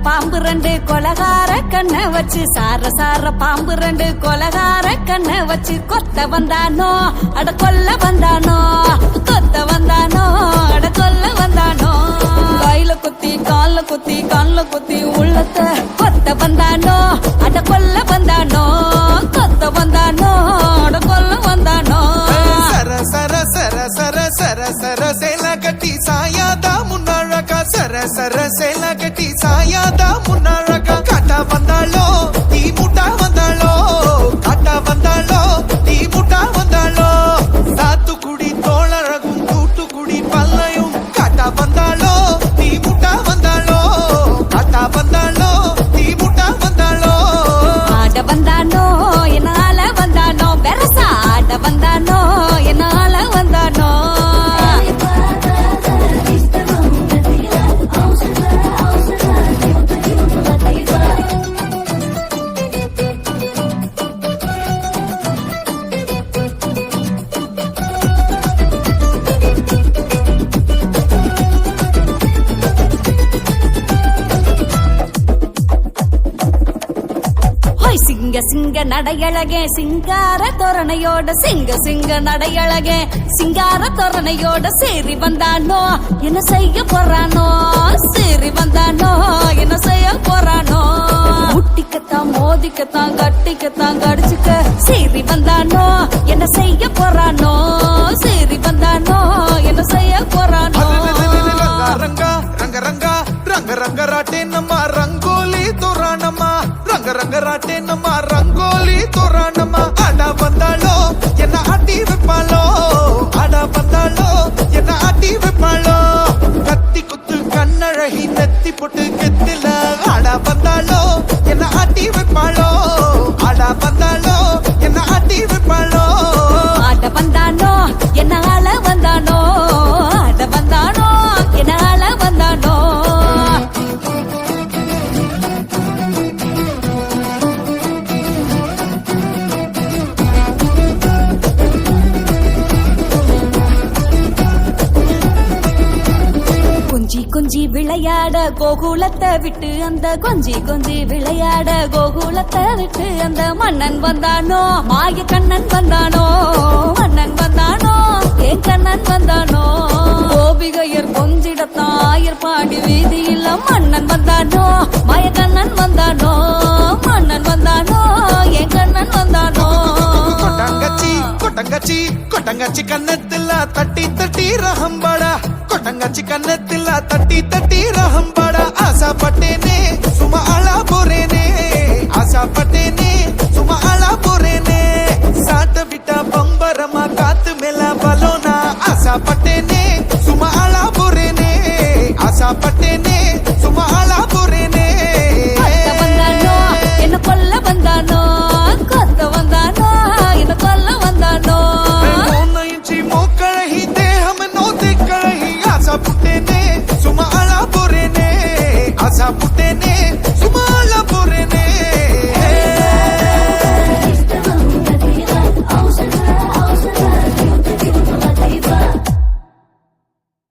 பாம்பு ரெண்டு கொலகார கண்ணை வச்சு சார பாம்பு ரெண்டு கொலகார கண்ணை வச்சு கொத்த வந்தானோ அட கொல்ல வந்தானோ கொத்த வந்தானோ அட கொல்ல வந்தானோ கையில குத்தி கால்ல குத்தி கண்ல குத்தி உள்ளத்த கொத்த வந்தானோ அட கொல்ல வந்தானோ கொத்த வந்தானோ அட கொல்ல வந்தானோ சர சர சர சர சர சர சேல கட்டி சாயாதா முன்னாழகா சர சர சேல கட்டி சாயாதா முன்னாழகா காட்டா வந்தாளோ நீ முட்டா வந்தாளோ காட்டா வந்தாளோ நீ முட்டா வந்தாளோ சாத்துக்குடி தோழழகும் தூத்துக்குடி பல்லையும் காட்டா வந்தாளோ நீ முட்டா வந்தாளோ காட்டா வந்தாளோ நீ முட்டா வந்தாளோ ஆட வந்தானோ என்னால வந்தானோ பெருசா ஆட வந்தானோ என்னால வந்தானோ சிங்க சிங்க நடையழகே சிங்கார தோரணையோட சிங்க நடையழகே சிங்கார தோரணையோட சேரி வந்தானோ என்ன செய்ய போறானோ சேரி வந்தானோ என்ன செய்ய போறானோ முட்டிக்கத்தான் மோதிக்கத்தான் கட்டிக்கத்தான் கடிச்சுக்க சேரி வந்தானோ என்ன செய்ய போறானோ சேரி வந்தானோ என்ன செய்ய போறானோ ரங்கா ரங்க ரங்கா ரங்க ரங்க ராட்டே நம்ம ரங்கோலி தோரானம்மா ரங்க ரங்க ராட்டே நம்ம ரங்கோலி தோரானம்மா ஆடா வந்தாளோ என்ன ஆட்டி வைப்பாளோ ஆடா வந்தாளோ என்ன ஆட்டி வைப்பாளோ கத்தி குத்து கண்ணழகி நெத்தி போட்டு கெத்தில ஆடா வந்தாளோ என்ன ஆட்டி வைப்பாளோ ஆடா வந்தாளோ என்ன ஆட்டி வைப்பாளோ ஆட வந்தானோ என்ன ஆள வந்தானோ ஆட வந்தானோ என்ன ஆள வந்தானோ கொஞ்சி விளையாட கோகுலத்தை விட்டு அந்த கொஞ்சி விளையாட கோகுலத்தை விட்டு அந்த மன்னன் வந்தானோ மாய கண்ணன் வந்தானோ மன்னன் வந்தானோ என் கண்ணன் வந்தானோ கோபிகையர் கொஞ்சிடத்தான் ஆயர் பாடி வீதியில் மன்னன் வந்தானோ மாய கண்ணன் வந்தானோ மன்னன் வந்தானோ என் கண்ணன் வந்தானோ கொட்டங்கச்சி கொட்டங்கச்சி கொட்டங்கச்சி கண்ணத்துல தட்டி தட்டி ரஹம்பாடா கொட்டங்கச்சி கண்ணத்துல தட்டி தட்டி ரஹம்பாடா ஆசைப்பட்டேனே சும்மா அழா போறேனே ஆசைப்பட்டேனே சும்மா அழா போறேனே சாட்ட விட்டா பம்பரமா காத்து மேல பலோனா ஆசைப்பட்டேனே சும்மா அழா போறேனே ஆசைப்பட்டேனே சும்மா அழா போறேனே வந்தானோ என்ன கொல்ல வந்தானோ கொத்த வந்தானோ என்ன கொல்ல வந்தானோ மோக்கழகி தேகம் நோத்தி கழகி ஆசை புட்டேனே சும்மா அழா போறேனே ஆசை புட்டேனே